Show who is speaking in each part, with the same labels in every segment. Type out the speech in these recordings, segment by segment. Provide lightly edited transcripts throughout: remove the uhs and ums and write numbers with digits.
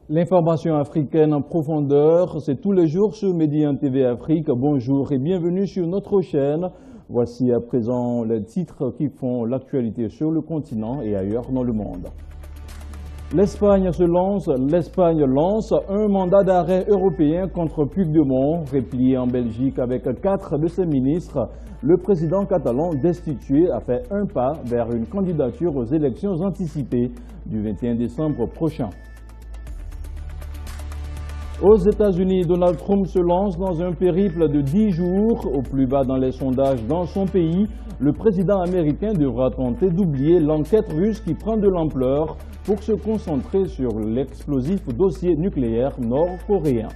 Speaker 1: L'information africaine en profondeur, c'est tous les jours sur Médian TV Afrique. Bonjour et bienvenue sur notre chaîne. Voici à présent les titres qui font l'actualité sur le continent et ailleurs dans le monde. L'Espagne lance un mandat d'arrêt européen contre Puigdemont, replié en Belgique avec 4 de ses ministres. Le président catalan destitué a fait un pas vers une candidature aux élections anticipées du 21 décembre prochain. Aux États-Unis, Donald Trump se lance dans un périple de 10 jours. Au plus bas dans les sondages dans son pays, le président américain devra tenter d'oublier l'enquête russe qui prend de l'ampleur pour se concentrer sur l'explosif dossier nucléaire nord-coréen.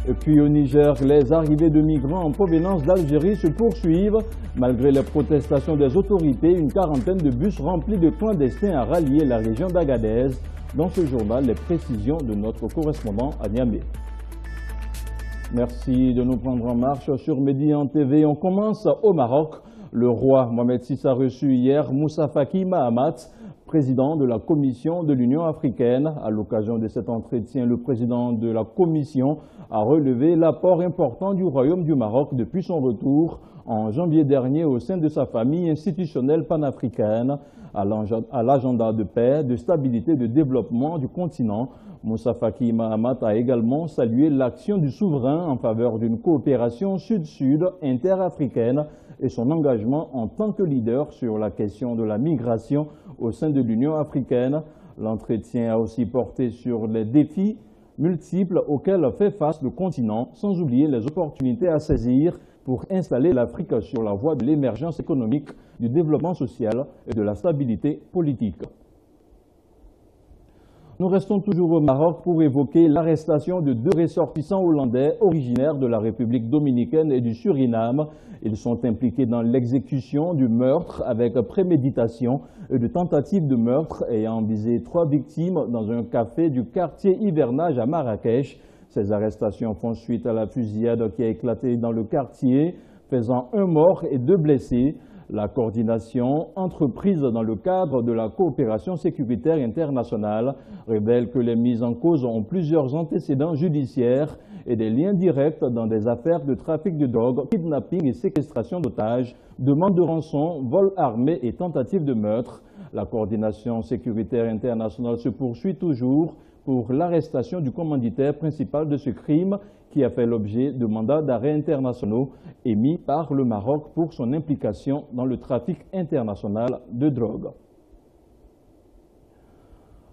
Speaker 1: Et puis au Niger, les arrivées de migrants en provenance d'Algérie se poursuivent. Malgré les protestations des autorités, une quarantaine de bus remplis de clandestins a rallié la région d'Agadez. Dans ce journal, les précisions de notre correspondant à Niamey. Merci de nous prendre en marche sur Médian TV. On commence au Maroc. Le roi Mohamed VI a reçu hier Moussa Faki Mahamat, président de la Commission de l'Union africaine. À l'occasion de cet entretien, le président de la Commission a relevé l'apport important du Royaume du Maroc depuis son retour en janvier dernier au sein de sa famille institutionnelle panafricaine à l'agenda de paix, de stabilité et de développement du continent. Moussa Faki Mahamat a également salué l'action du souverain en faveur d'une coopération sud-sud interafricaine et son engagement en tant que leader sur la question de la migration au sein de l'Union africaine. L'entretien a aussi porté sur les défis multiples auxquels fait face le continent, sans oublier les opportunités à saisir pour installer l'Afrique sur la voie de l'émergence économique, du développement social et de la stabilité politique. Nous restons toujours au Maroc pour évoquer l'arrestation de 2 ressortissants hollandais originaires de la République dominicaine et du Suriname. Ils sont impliqués dans l'exécution du meurtre avec préméditation et de tentatives de meurtre ayant visé 3 victimes dans un café du quartier Hivernage à Marrakech. Ces arrestations font suite à la fusillade qui a éclaté dans le quartier, faisant 1 mort et 2 blessés. La coordination entreprise dans le cadre de la coopération sécuritaire internationale révèle que les mises en cause ont plusieurs antécédents judiciaires et des liens directs dans des affaires de trafic de drogue, kidnapping et séquestration d'otages, demande de rançon, vol armé et tentative de meurtre. La coordination sécuritaire internationale se poursuit toujours pour l'arrestation du commanditaire principal de ce crime qui a fait l'objet de mandats d'arrêt internationaux émis par le Maroc pour son implication dans le trafic international de drogue.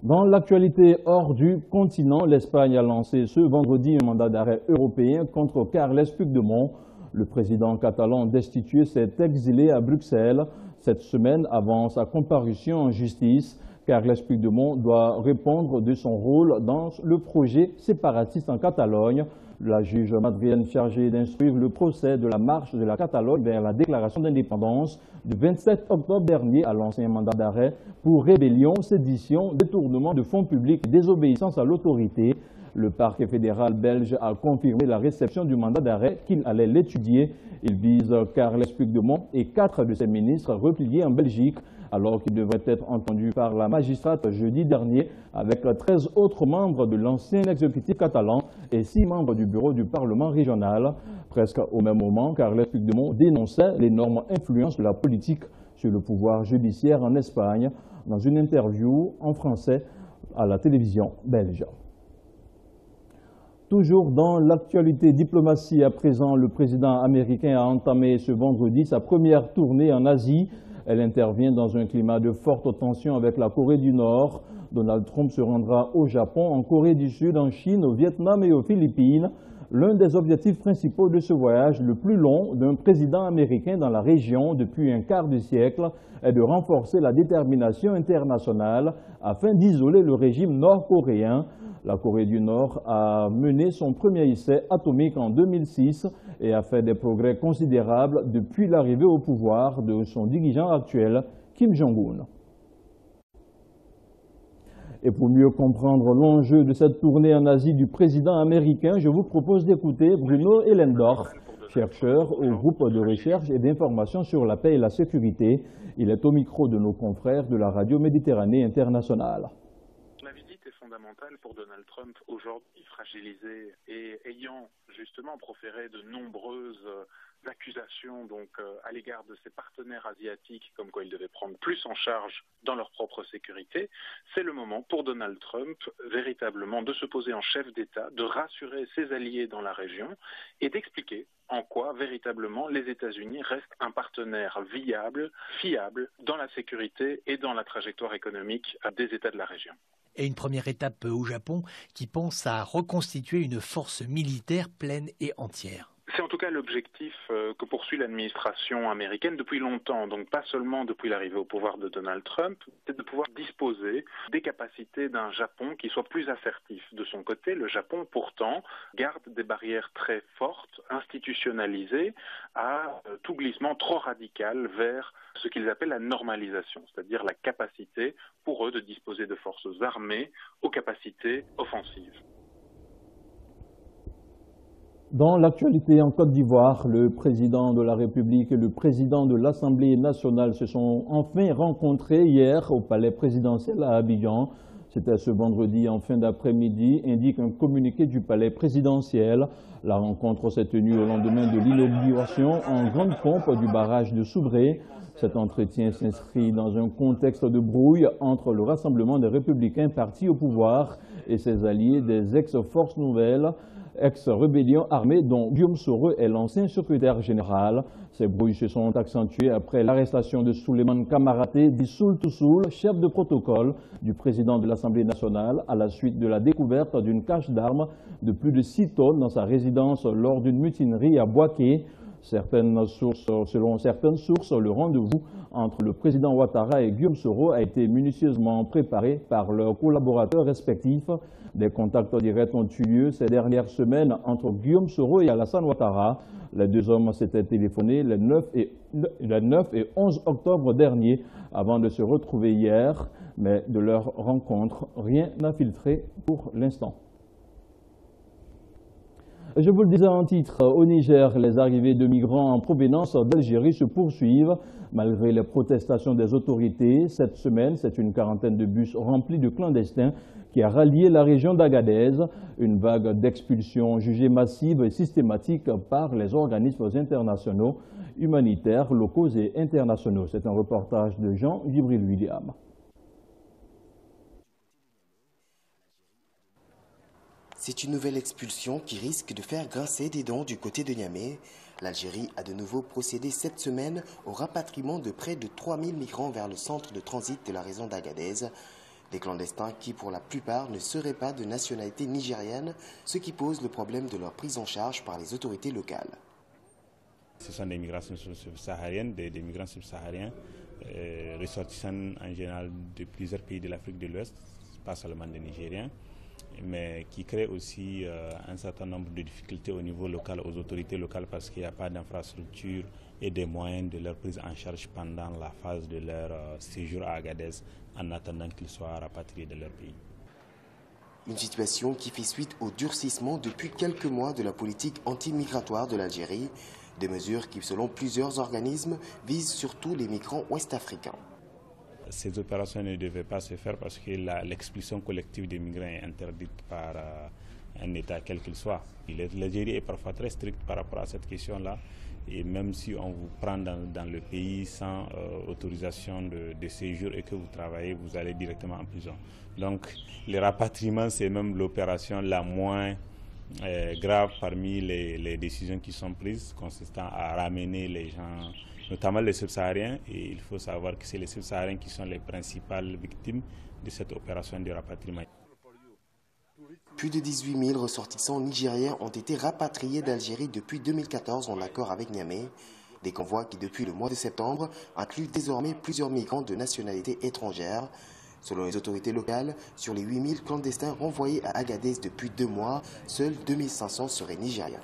Speaker 1: Dans l'actualité hors du continent, l'Espagne a lancé ce vendredi un mandat d'arrêt européen contre Carles Puigdemont. Le président catalan destitué s'est exilé à Bruxelles cette semaine avant sa comparution en justice. Carles Puigdemont doit répondre de son rôle dans le projet séparatiste en Catalogne. La juge madrienne chargée d'instruire le procès de la marche de la Catalogne vers la déclaration d'indépendance du 27 octobre dernier a lancé un mandat d'arrêt pour rébellion, sédition, détournement de fonds publics et désobéissance à l'autorité. Le parquet fédéral belge a confirmé la réception du mandat d'arrêt qu'il allait l'étudier. Il vise Carles Puigdemont et 4 de ses ministres repliés en Belgique, alors qu'il devrait être entendu par la magistrate jeudi dernier avec 13 autres membres de l'ancien exécutif catalan et 6 membres du bureau du Parlement régional. Presque au même moment, Carles Puigdemont dénonçait l'énorme influence de la politique sur le pouvoir judiciaire en Espagne dans une interview en français à la télévision belge. Toujours dans l'actualité diplomatie, à présent, le président américain a entamé ce vendredi sa première tournée en Asie. Elle intervient dans un climat de forte tension avec la Corée du Nord. Donald Trump se rendra au Japon, en Corée du Sud, en Chine, au Vietnam et aux Philippines. L'un des objectifs principaux de ce voyage, le plus long d'un président américain dans la région depuis un quart de siècle, est de renforcer la détermination internationale afin d'isoler le régime nord-coréen. La Corée du Nord a mené son premier essai atomique en 2006 et a fait des progrès considérables depuis l'arrivée au pouvoir de son dirigeant actuel, Kim Jong-un. Et pour mieux comprendre l'enjeu de cette tournée en Asie du président américain, je vous propose d'écouter Bruno Ellendorf, chercheur au groupe de recherche et d'information sur la paix et la sécurité. Il est au micro de nos confrères de la radio Méditerranée internationale.
Speaker 2: fondamentale pour Donald Trump aujourd'hui, fragilisé et ayant justement proféré de nombreuses accusations à l'égard de ses partenaires asiatiques, comme quoi ils devaient prendre plus en charge dans leur propre sécurité. C'est le moment pour Donald Trump véritablement de se poser en chef d'État, de rassurer ses alliés dans la région et d'expliquer en quoi véritablement les États-Unis restent un partenaire viable, fiable dans la sécurité et dans la trajectoire économique des États de la région.
Speaker 3: Et une première étape au Japon qui pense à reconstituer une force militaire pleine et entière.
Speaker 2: C'est en tout cas l'objectif que poursuit l'administration américaine depuis longtemps, donc pas seulement depuis l'arrivée au pouvoir de Donald Trump, c'est de pouvoir disposer des capacités d'un Japon qui soit plus assertif. De son côté, le Japon pourtant garde des barrières très fortes, institutionnalisées, à tout glissement trop radical vers ce qu'ils appellent la normalisation, c'est-à-dire la capacité pour eux de disposer de forces armées aux capacités offensives.
Speaker 1: Dans l'actualité en Côte d'Ivoire, le président de la République et le président de l'Assemblée nationale se sont enfin rencontrés hier au palais présidentiel à Abidjan. C'était ce vendredi en fin d'après-midi, indique un communiqué du palais présidentiel. La rencontre s'est tenue au lendemain de l'inauguration en grande pompe du barrage de Soubré. Cet entretien s'inscrit dans un contexte de brouille entre le Rassemblement des Républicains parti au pouvoir et ses alliés des ex-forces nouvelles, ex-rébellion armée dont Guillaume Soro est l'ancien secrétaire général. Ces brouilles se sont accentuées après l'arrestation de Souleymane Kamaraté, dit Soul Toussoul, chef de protocole du président de l'Assemblée nationale, à la suite de la découverte d'une cache d'armes de plus de 6 tonnes dans sa résidence lors d'une mutinerie à Boaké. Selon certaines sources, le rendez-vous entre le président Ouattara et Guillaume Soro a été minutieusement préparé par leurs collaborateurs respectifs. Des contacts directs ont eu lieu ces dernières semaines entre Guillaume Soro et Alassane Ouattara. Les deux hommes s'étaient téléphonés les 9 et 11 octobre dernier avant de se retrouver hier. Mais de leur rencontre, rien n'a filtré pour l'instant. Je vous le disais en titre, au Niger, les arrivées de migrants en provenance d'Algérie se poursuivent malgré les protestations des autorités. Cette semaine, c'est une quarantaine de bus remplis de clandestins qui a rallié la région d'Agadez. Une vague d'expulsions jugée massive et systématique par les organismes internationaux, humanitaires, locaux et internationaux. C'est un reportage de Jean-Gibril William.
Speaker 4: C'est une nouvelle expulsion qui risque de faire grincer des dents du côté de Niamey. L'Algérie a de nouveau procédé cette semaine au rapatriement de près de 3000 migrants vers le centre de transit de la région d'Agadez. Des clandestins qui, pour la plupart, ne seraient pas de nationalité nigérienne, ce qui pose le problème de leur prise en charge par les autorités locales.
Speaker 5: Ce sont des migrations subsahariennes, des migrants subsahariens, ressortissants en général de plusieurs pays de l'Afrique de l'Ouest, pas seulement des Nigériens, mais qui créent aussi un certain nombre de difficultés au niveau local, aux autorités locales, parce qu'il n'y a pas d'infrastructure et des moyens de leur prise en charge pendant la phase de leur séjour à Agadez, en attendant qu'ils soient rapatriés de leur pays.
Speaker 4: Une situation qui fait suite au durcissement depuis quelques mois de la politique anti-migratoire de l'Algérie, des mesures qui, selon plusieurs organismes, visent surtout les migrants ouest-africains.
Speaker 5: Ces opérations ne devaient pas se faire parce que l'expulsion collective des migrants est interdite par un État quel qu'il soit. L'Algérie est parfois très stricte par rapport à cette question-là. Et même si on vous prend dans le pays sans autorisation de séjour et que vous travaillez, vous allez directement en prison. Donc le rapatriement, c'est même l'opération la moins grave parmi les décisions qui sont prises, consistant à ramener les gens, notamment les subsahariens. Et il faut savoir que c'est les subsahariens qui sont les principales victimes de cette opération de rapatriement.
Speaker 4: Plus de 18 000 ressortissants nigériens ont été rapatriés d'Algérie depuis 2014 en accord avec Niamey. Des convois qui, depuis le mois de septembre, incluent désormais plusieurs migrants de nationalité étrangère. Selon les autorités locales, sur les 8 000 clandestins renvoyés à Agadez depuis 2 mois, seuls 2 500 seraient nigériens.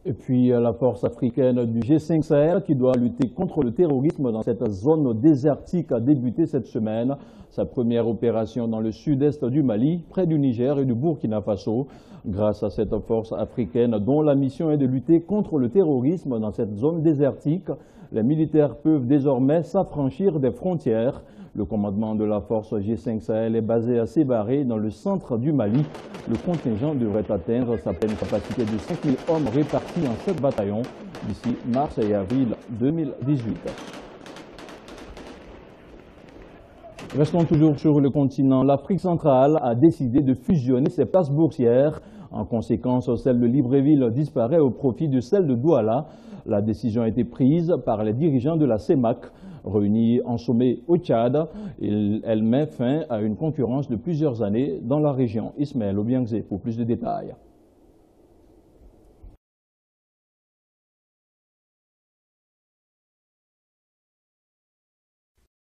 Speaker 1: Et puis la force africaine du G5 Sahel qui doit lutter contre le terrorisme dans cette zone désertique a débuté cette semaine. Sa première opération dans le sud-est du Mali, près du Niger et du Burkina Faso. Grâce à cette force africaine dont la mission est de lutter contre le terrorisme dans cette zone désertique, Les militaires peuvent désormais s'affranchir des frontières. Le commandement de la force G5 Sahel est basé à Sébaré, dans le centre du Mali. Le contingent devrait atteindre sa pleine capacité de 5 000 hommes répartis en 7 bataillons d'ici mars et avril 2018. Restons toujours sur le continent. L'Afrique centrale a décidé de fusionner ses places boursières. En conséquence, celle de Libreville disparaît au profit de celle de Douala. La décision a été prise par les dirigeants de la CEMAC, réunis en sommet au Tchad. Elle met fin à une concurrence de plusieurs années dans la région. Ismaël Obiangze pour plus de détails.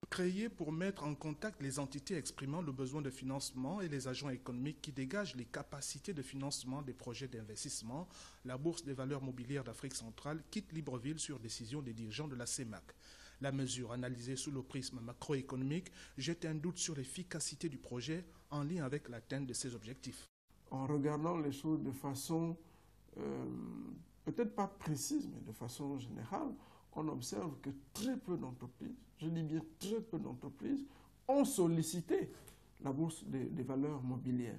Speaker 6: Créé pour mettre en contact les entités exprimant le besoin de financement et les agents économiques qui dégagent les capacités de financement des projets d'investissement, la Bourse des valeurs mobilières d'Afrique centrale quitte Libreville sur décision des dirigeants de la CEMAC. La mesure, analysée sous le prisme macroéconomique, jette un doute sur l'efficacité du projet en lien avec l'atteinte de ses objectifs.
Speaker 7: En regardant les choses de façon peut-être pas précise, mais de façon générale, on observe que très peu d'entreprises, je dis bien très peu d'entreprises, ont sollicité la bourse des valeurs mobilières.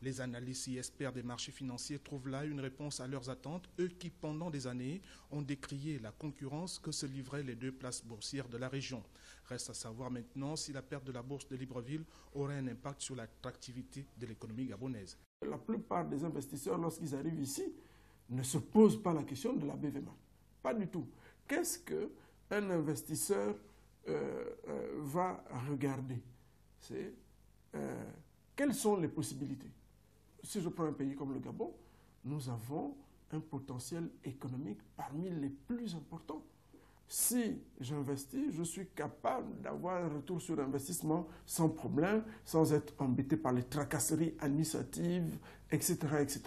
Speaker 6: Les analystes et experts des marchés financiers trouvent là une réponse à leurs attentes, eux qui, pendant des années, ont décrié la concurrence que se livraient les deux places boursières de la région. Reste à savoir maintenant si la perte de la bourse de Libreville aurait un impact sur l'attractivité de l'économie gabonaise.
Speaker 7: La plupart des investisseurs, lorsqu'ils arrivent ici, ne se posent pas la question de la BVMA. Pas du tout. Qu'est-ce qu'un investisseur va regarder? C'est quelles sont les possibilités? Si je prends un pays comme le Gabon, nous avons un potentiel économique parmi les plus importants. Si j'investis, je suis capable d'avoir un retour sur investissement sans problème, sans être embêté par les tracasseries administratives, etc., etc.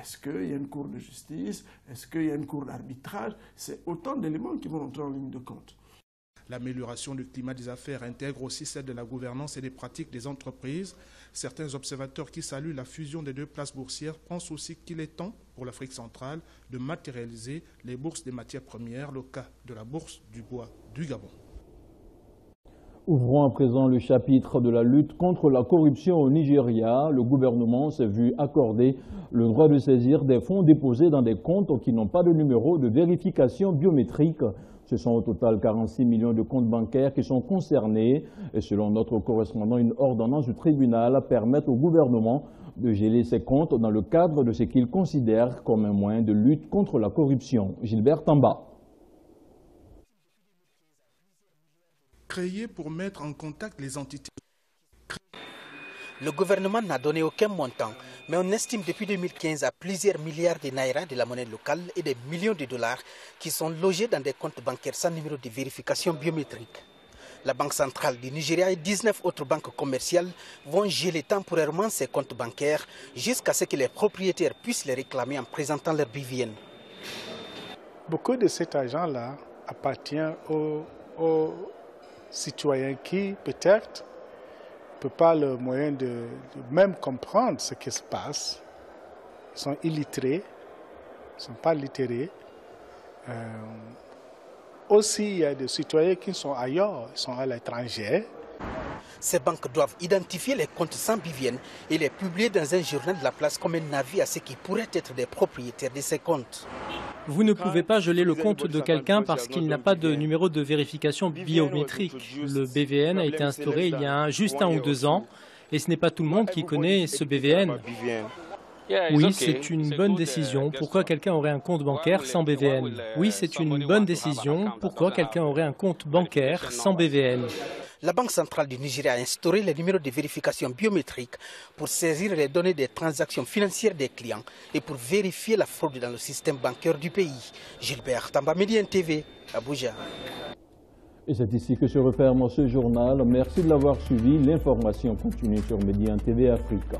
Speaker 7: Est-ce qu'il y a une cour de justice? Est-ce qu'il y a une cour d'arbitrage? C'est autant d'éléments qui vont entrer en ligne de compte.
Speaker 6: L'amélioration du climat des affaires intègre aussi celle de la gouvernance et des pratiques des entreprises. Certains observateurs qui saluent la fusion des deux places boursières pensent aussi qu'il est temps pour l'Afrique centrale de matérialiser les bourses des matières premières, le cas de la bourse du bois du Gabon.
Speaker 1: Ouvrons à présent le chapitre de la lutte contre la corruption au Nigeria. Le gouvernement s'est vu accorder le droit de saisir des fonds déposés dans des comptes qui n'ont pas de numéro de vérification biométrique. Ce sont au total 46 millions de comptes bancaires qui sont concernés. Et selon notre correspondant, une ordonnance du tribunal permet au gouvernement de geler ces comptes dans le cadre de ce qu'il considère comme un moyen de lutte contre la corruption. Gilbert Tamba.
Speaker 6: Créé pour mettre en contact les entités.
Speaker 8: Le gouvernement n'a donné aucun montant, mais on estime depuis 2015 à plusieurs milliards de naira de la monnaie locale et des millions de dollars qui sont logés dans des comptes bancaires sans numéro de vérification biométrique. La Banque centrale du Nigeria et 19 autres banques commerciales vont geler temporairement ces comptes bancaires jusqu'à ce que les propriétaires puissent les réclamer en présentant leur BVN.
Speaker 9: Beaucoup de cet argent-là appartient aux citoyens qui, peut-être, ne peuvent pas le moyen de même comprendre ce qui se passe. Ils sont illettrés, ils ne sont pas littérés. Aussi, il y a des citoyens qui sont ailleurs, ils sont à l'étranger.
Speaker 8: Ces banques doivent identifier les comptes sans BVN et les publier dans un journal de la place comme un avis à ceux qui pourraient être des propriétaires de ces comptes.
Speaker 10: Vous ne pouvez pas geler le compte de quelqu'un parce qu'il n'a pas de numéro de vérification biométrique. Le BVN a été instauré il y a juste 1 ou 2 ans et ce n'est pas tout le monde qui connaît ce BVN. Oui, c'est une bonne décision. Pourquoi quelqu'un aurait un compte bancaire sans BVN? Oui, c'est une bonne décision. Pourquoi quelqu'un aurait un compte bancaire sans BVN?
Speaker 8: La Banque centrale du Nigeria a instauré les numéros de vérification biométrique pour saisir les données des transactions financières des clients et pour vérifier la fraude dans le système bancaire du pays. Gilbert Tamba, Médien TV, Abuja.
Speaker 1: Et c'est ici que se referme ce journal. Merci de l'avoir suivi. L'information continue sur Médien TV Afrique.